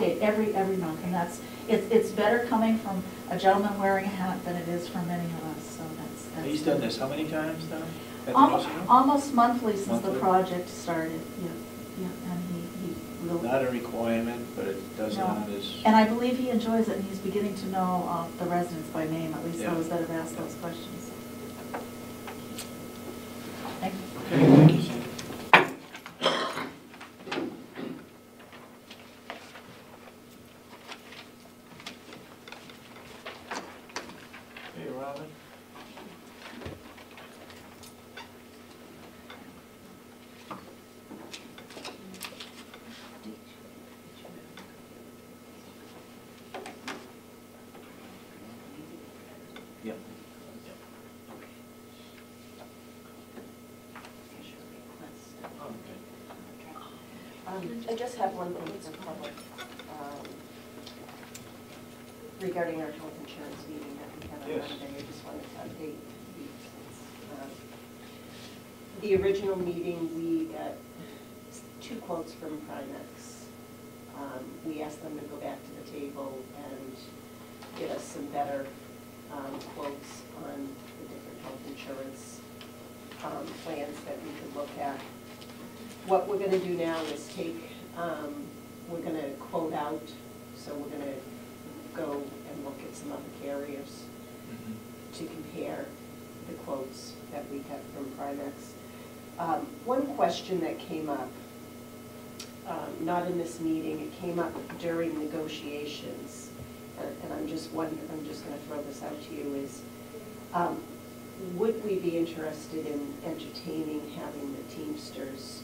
update every month, and it's better coming from a gentleman wearing a hat than it is from many of us, so that's. He's done this how many times now? Almost monthly since Monthly? the project started, yeah, and he really. Not a requirement, but it does No. on his. And I believe he enjoys it, and he's beginning to know the residents by name, at least Yeah. those that have asked those questions. Thank you. Okay, thank you, Sandy. Hey, Robin. Yep. I just have one thing for the public regarding our health insurance meeting that we had on Yes. Monday. I just wanted to update the original meeting. We got 2 quotes from Primex. We asked them to go back to the table and get us some better quotes on the different health insurance plans that we could look at. What we're going to do now is we're going to quote out, so we're going to go and look at some other carriers to compare the quotes that we got from Primex. One question that came up, not in this meeting, it came up during negotiations, and I'm just going to throw this out to you, is would we be interested in entertaining having the Teamsters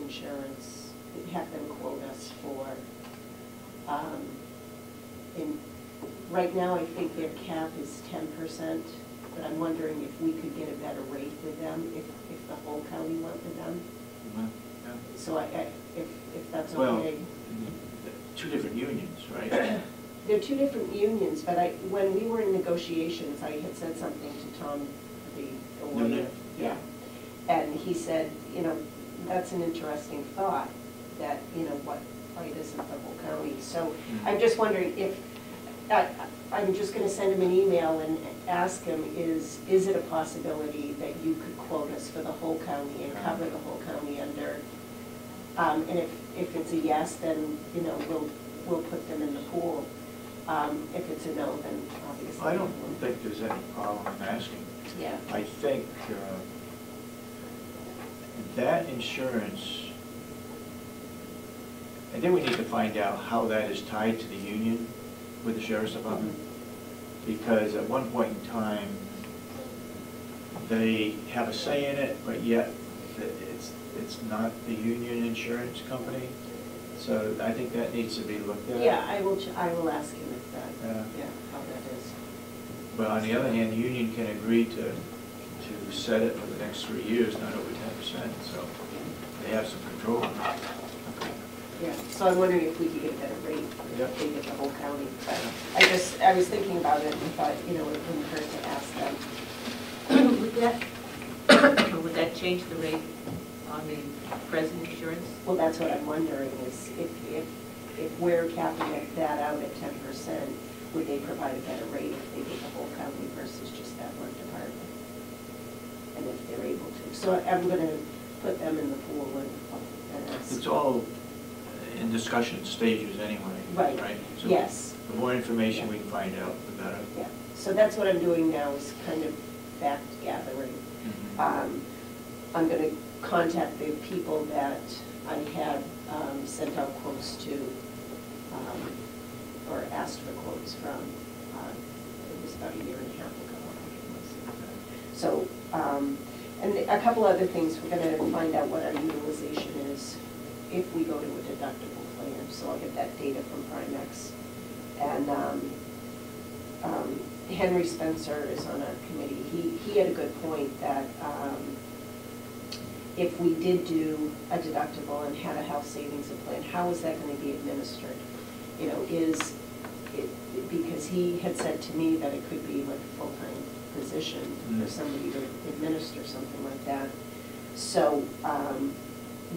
insurance, have them quote us for, right now I think their cap is 10%, but I'm wondering if we could get a better rate with them, if the whole county went with them. Yeah. So if that's Well, okay. 2 different unions, right? They're 2 different unions, but when we were in negotiations, I had said something to Tom, the lawyer. Yeah. And he said, that's an interesting thought, that, why isn't the whole county? So I'm just wondering if, I'm just going to send him an email and ask him, is it a possibility that you could quote us for the whole county and cover the whole county under, and if it's a yes, then, we'll put them in the pool. If it's a no, then obviously. I don't think there's any problem in asking. Yeah. I think that insurance, I think we need to find out how that is tied to the union with the Sheriff's Department. Because at one point in time, they have a say in it, but yet it's not the union insurance company. So I think that needs to be looked at. Yeah, I will ask him if that, Yeah. how that is. But on the other hand, the union can agree to set it for the next 3 years, not over 10%, so they have some control. Yeah, so I'm wondering if we could get a better rate if they get the whole county. But I was thinking about it and thought, it wouldn't hurt to ask them. Would that change the rate on the present insurance? Well, that's what I'm wondering, is if we're capping that out at 10%, would they provide a better rate if they did the whole county versus just that one department? And if they're able to. So I'm going to put them in the pool and ask. It's all in discussion stages anyway. Right. So yes. The more information we can find out, the better. Yeah. So that's what I'm doing now, is kind of fact gathering. I'm going to contact the people that I had sent out quotes to, or asked for quotes from. It was about 1.5 years ago, I think it was. So, and a couple other things, we're going to find out what our utilization is if we go to a deductible plan. So I'll get that data from Primex. And Henry Spencer is on our committee. He had a good point that if we did do a deductible and had a health savings plan, how is that going to be administered? Because he had said to me that it could be like a full-time position for somebody to administer something like that. So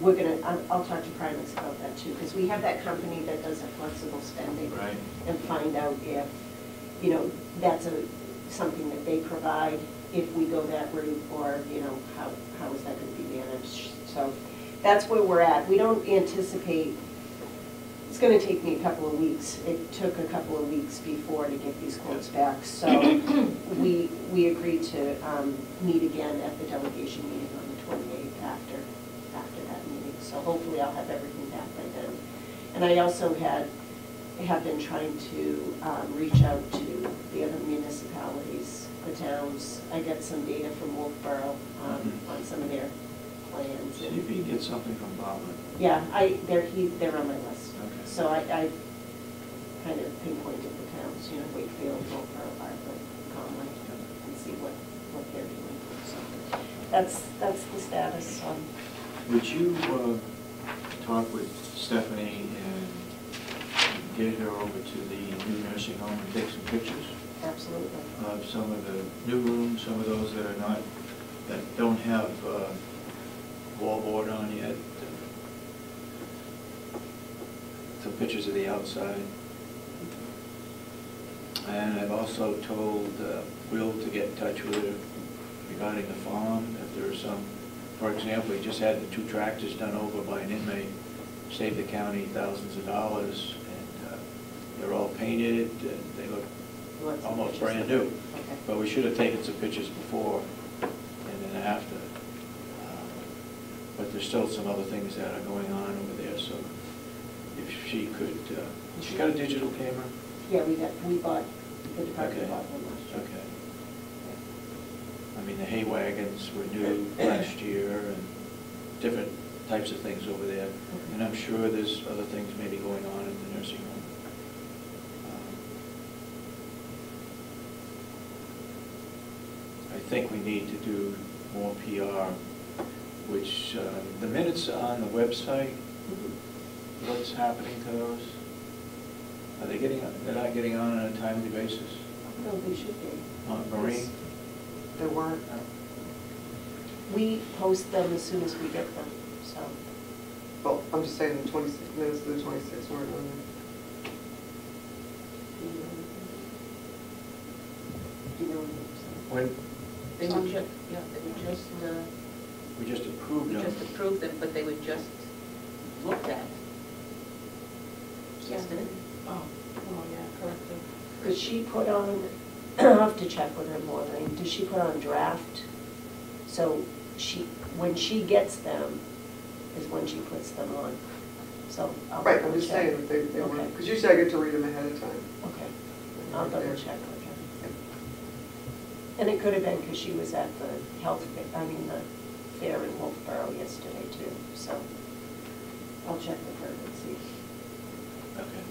we're gonna, I'll talk to Primex about that too, because we have that company that does a flexible spending. Right. And find out if, you know, that's something that they provide, if we go that route, or, you know, how is that gonna be managed? So that's where we're at. We don't anticipate, it's gonna take me a couple of weeks. It took a couple of weeks before to get these quotes back. So we agreed to meet again at the delegation meeting on the 28th after that meeting. So hopefully I'll have everything back by then. And I also have been trying to reach out to the other municipalities, the towns. I got some data from Wolfboro on some of their plans. See if you can get something from Bob. Yeah, they're on my list. Okay. So I kind of pinpointed the towns, you know, Wakefield, Wolfboro, Bartlett, Conway, and see what they're doing. So that's the status. Would you talk with Stephanie and get her over to the new nursing home and take some pictures Absolutely. of some of the new rooms, some of those that are not, that don't have wallboard on yet? Some pictures of the outside. And I've also told Will to get in touch with her regarding the farm, if there are some, for example, he just had the 2 tractors done over by an inmate, saved the county thousands of dollars, and they're all painted, and they look almost brand new. Okay. But we should have taken some pictures before and then after. But there's still some other things that are going on over there, so if she could, she got a digital camera? Yeah, we bought, the department Okay. bought one last year. Okay. I mean, the hay wagons were new last year, and different types of things over there. And I'm sure there's other things maybe going on in the nursing home. I think we need to do more PR, which the minutes on the website, what's happening to those? Are they they're not getting on a timely basis? No, they should be. Maureen? There weren't. We post them as soon as we get them, so. Well, I'm just saying the 26 minutes of the 26 weren't on there. Do you know what I'm saying? When They would just, yeah, they would just, we just approved we them. just approved them, but they would just looked at. Yesterday. Oh, yeah, correctly. Does she put on, I'll have to check with her more, Lane. Does she put on draft? So when she gets them is when she puts them on. So I'll Right, I'm double just check. saying that they were, Okay. because usually I get to read them ahead of time. Okay, I'll double check with her. And it could have been because she was at the the fair in Wolfboro yesterday too, so I'll check with her and see. Okay.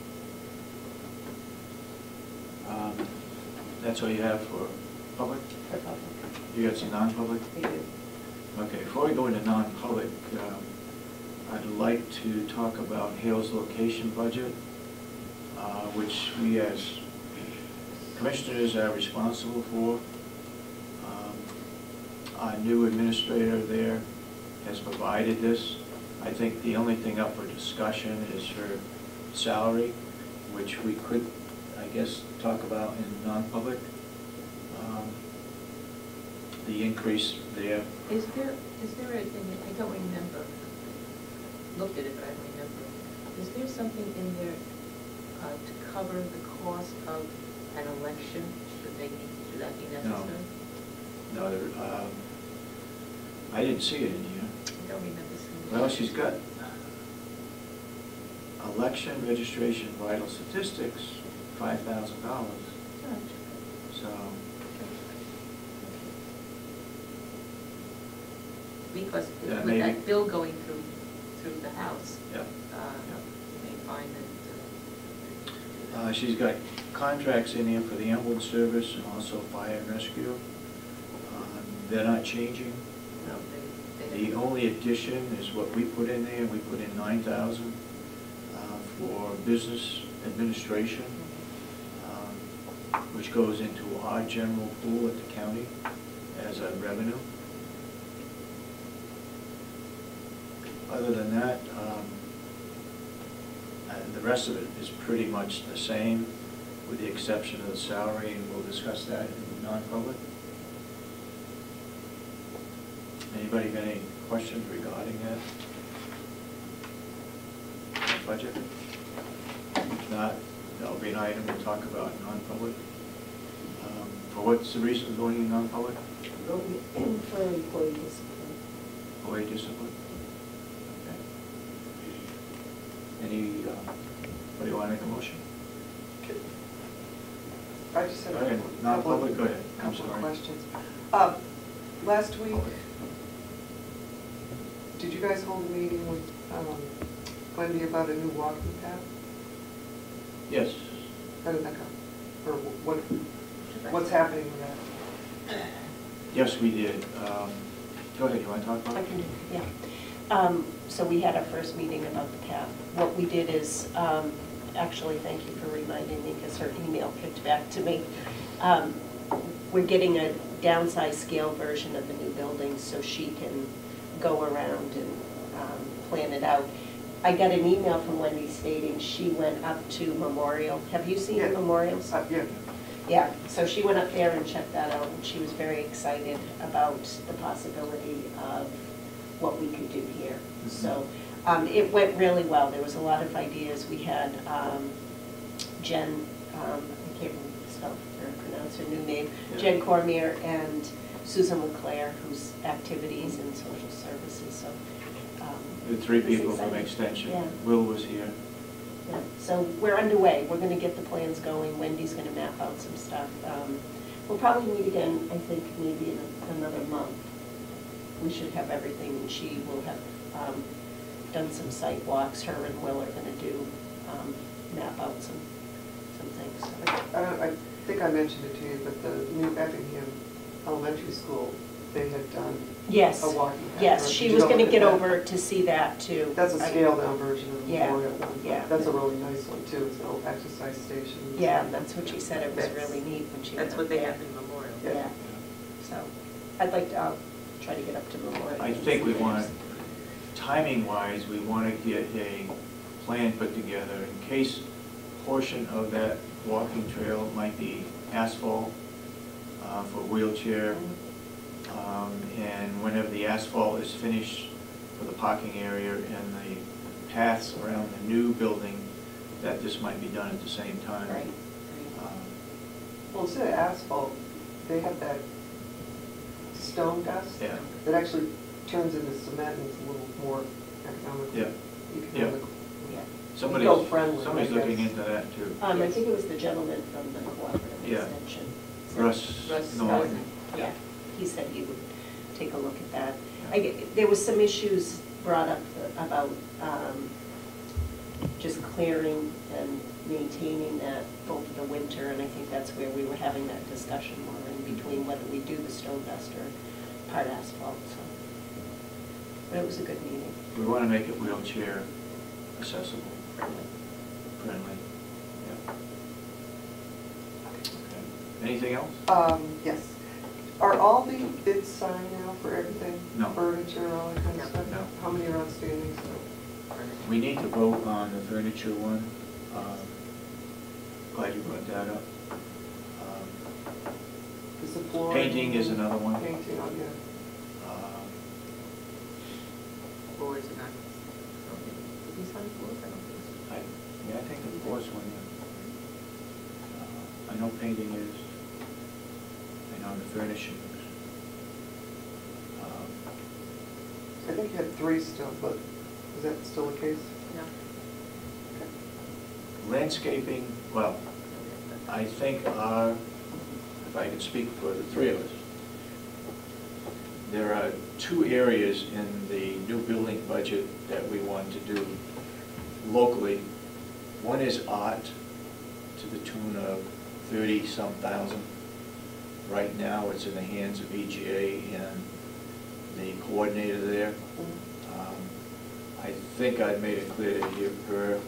That's all you have for public? For public. You got some non-public? We do. Okay, before we go into non-public, I'd like to talk about Hale's location budget, which we as commissioners are responsible for. Our new administrator there has provided this. I think the only thing up for discussion is her salary, which we could, I guess, talk about in non-public. The increase there. Is there anything, I don't remember, looked at it, but I don't remember. Is there something in there to cover the cost of an election? Should that be necessary? No, I didn't see it in here. I don't remember seeing it. Well, she's got election registration vital statistics, $5,000. So, Because Yeah, with maybe. that bill going through the House, yeah. you may find that. She's got contracts in here for the ambulance service and also fire and rescue. They're not changing. No, they The only addition is what we put in there. We put in 9,000 for business administration, which goes into our general pool at the county as a revenue. Other than that, the rest of it is pretty much the same, with the exception of the salary, and we'll discuss that in non-public. Anybody got any questions regarding that budget? If not, that'll be an item we'll talk about in non-public. For what's the reason of going in non-public? And for employee discipline. Employee discipline? Okay. Anybody want to make a motion? I just have Okay, a non-public, go ahead. I'm couple of sorry. questions. Last week, did you guys hold a meeting with Wendy about a new walking path? Yes. How did that go? Or what's happening with that? Yes, we did. Go ahead, you want to talk about I it? can do it, yeah. So we had our first meeting about the path. What we did is, actually, thank you for reminding me, because her email kicked back to me. We're getting a downsized scale version of the new building so she can go around and plan it out. I got an email from Wendy stating she went up to Memorial. Have you seen Yeah. Memorials? Yeah. Yeah, so she went up there and checked that out, and she was very excited about the possibility of what we could do here. Mhm. So it went really well. There was a lot of ideas. We had Jen, I can't spell or pronounce her new name, Yeah. Jen Cormier and Susan LeClaire, who's activities and social services, so. The three it was people from exciting. Extension. Yeah. Will was here. Yeah, so we're underway. We're gonna get the plans going. Wendy's gonna map out some stuff. We'll probably meet again, I think, maybe in another month. We should have everything, and she will have done some site walks. Her and Will are gonna do, map out some things. I think I mentioned it to you, but the new Effingham Elementary School, they had done Yes, a walking path. yes, Did she you was go gonna look at get that? over to see that too. That's a scaled down version of the Yeah, Memorial one. yeah. That's a really nice one too. It's an old exercise station. Yeah, that's what she said. It was That's- really neat when she went That's up what they there. have in Memorial. Yeah, so I'd like to, I'll try to get up to Memorial. I think we want, timing-wise, we want to get a plan put together in case portion of that walking trail might be asphalt for wheelchair. And whenever the asphalt is finished for the parking area and the paths around the new building, that this might be done at the same time. Right. Well, instead of asphalt, they have that stone dust Yeah. that actually turns into cement and it's a little more economical. Yeah. Yeah. Economical. Yeah. Somebody's Eco-friendly, somebody's I looking guess. into that too. I think it was the gentleman from the cooperative Yeah. extension. Russ Norton. Yeah, he said he would take a look at that. There was some issues brought up about just clearing and maintaining that over the winter, and I think that's where we were having that discussion more in between whether we do the stone dust or part asphalt, so. But it was a good meeting. We want to make it wheelchair accessible, Friendly. friendly. Yeah. Okay. Anything else? Yes. Are all the bids signed now for everything? No. Furniture and all that kind of No. stuff? No. How many are outstanding? We need to vote on the furniture one. Glad you brought that up. Is the floor? Painting is another one. Painting, oh, yeah. Floors are not, did he sign floors? I don't think so. I think the floor's one, yeah. I know painting is, I know the furnishings. I think you had 3 still, but is that still the case? No. Landscaping, well, I think if I could speak for the three of us, there are 2 areas in the new building budget that we want to do locally. One is art, to the tune of 30-some thousand. Right now, it's in the hands of EGA and the coordinator there. I think I've made it clear to her